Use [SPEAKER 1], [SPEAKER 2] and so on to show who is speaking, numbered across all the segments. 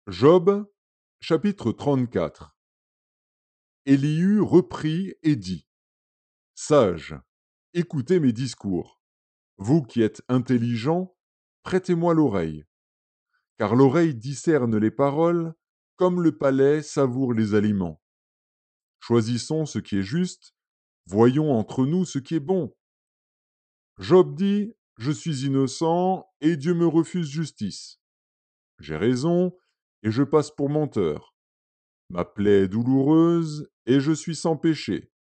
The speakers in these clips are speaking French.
[SPEAKER 1] Job, chapitre 34. Élihu reprit et dit: Sages, écoutez mes discours. Vous qui êtes intelligents, prêtez-moi l'oreille. Car l'oreille discerne les paroles, comme le palais savoure les aliments. Choisissons ce qui est juste, voyons entre nous ce qui est bon. Job dit: Je suis innocent, et Dieu me refuse justice. J'ai raison, et je passe pour menteur. Ma plaie est douloureuse, et je suis sans péché.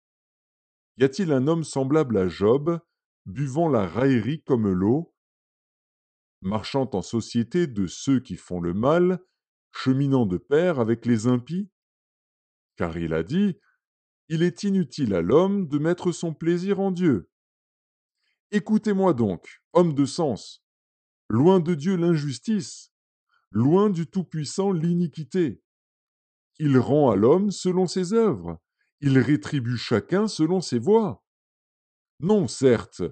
[SPEAKER 1] Y a-t-il un homme semblable à Job, buvant la raillerie comme l'eau, marchant en société de ceux qui font le mal, cheminant de pair avec les impies? Car il a dit: Il est inutile à l'homme de mettre son plaisir en Dieu. Écoutez-moi donc, homme de sens, loin de Dieu l'injustice, loin du Tout-Puissant l'iniquité. Il rend à l'homme selon ses œuvres, il rétribue chacun selon ses voies. Non, certes,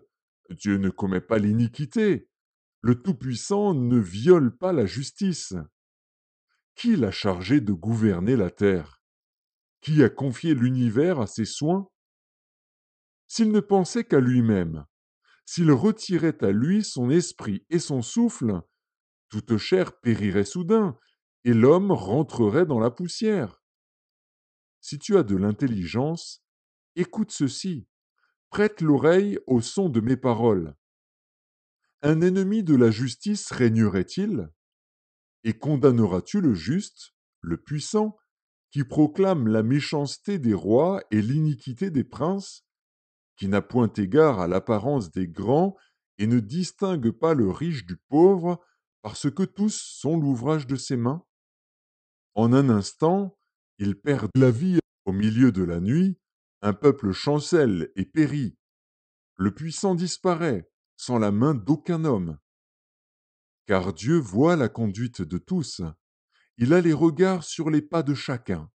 [SPEAKER 1] Dieu ne commet pas l'iniquité, le Tout-Puissant ne viole pas la justice. Qui l'a chargé de gouverner la terre? Qui a confié l'univers à ses soins? S'il ne pensait qu'à lui-même, s'il retirait à lui son esprit et son souffle, toute chair périrait soudain, et l'homme rentrerait dans la poussière. Si tu as de l'intelligence, écoute ceci, prête l'oreille au son de mes paroles. Un ennemi de la justice régnerait-il? Et condamneras-tu le juste, le puissant, qui proclame la méchanceté des rois et l'iniquité des princes, qui n'a point égard à l'apparence des grands et ne distingue pas le riche du pauvre, parce que tous sont l'ouvrage de ses mains? En un instant, ils perdent la vie au milieu de la nuit, un peuple chancelle et périt. Le puissant disparaît, sans la main d'aucun homme. Car Dieu voit la conduite de tous, il a les regards sur les pas de chacun.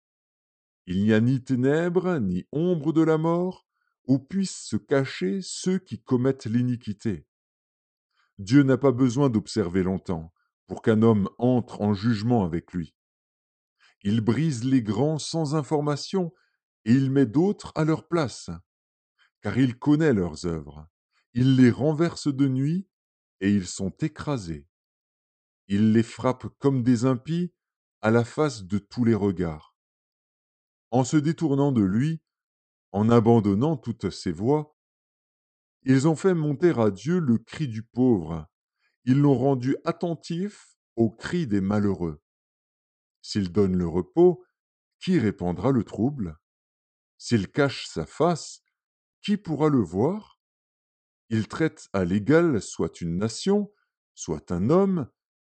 [SPEAKER 1] Il n'y a ni ténèbres, ni ombre de la mort, où puissent se cacher ceux qui commettent l'iniquité. Dieu n'a pas besoin d'observer longtemps pour qu'un homme entre en jugement avec lui. Il brise les grands sans information et il met d'autres à leur place, car il connaît leurs œuvres. Il les renverse de nuit et ils sont écrasés. Il les frappe comme des impies à la face de tous les regards. En se détournant de lui, en abandonnant toutes ses voies, ils ont fait monter à Dieu le cri du pauvre. Ils l'ont rendu attentif au cri des malheureux. S'il donne le repos, qui répandra le trouble? S'il cache sa face, qui pourra le voir? Il traite à l'égal soit une nation, soit un homme,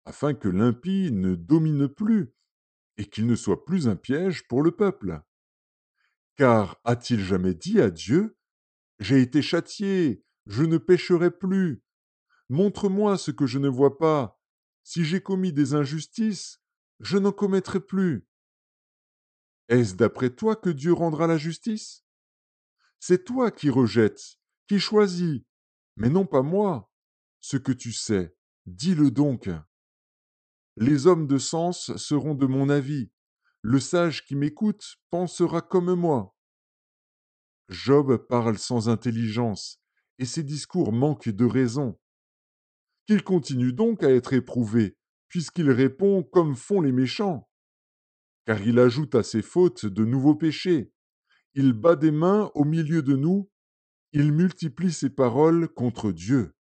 [SPEAKER 1] afin que l'impie ne domine plus et qu'il ne soit plus un piège pour le peuple. Car a-t-il jamais dit à Dieu: J'ai été châtié, je ne pécherai plus. Montre-moi ce que je ne vois pas. Si j'ai commis des injustices, je n'en commettrai plus. Est-ce d'après toi que Dieu rendra la justice? C'est toi qui rejettes, qui choisis, mais non pas moi. Ce que tu sais, dis-le donc. Les hommes de sens seront de mon avis. Le sage qui m'écoute pensera comme moi. Job parle sans intelligence, et ses discours manquent de raison. Qu'il continue donc à être éprouvé, puisqu'il répond comme font les méchants. Car il ajoute à ses fautes de nouveaux péchés. Il bat des mains au milieu de nous, il multiplie ses paroles contre Dieu.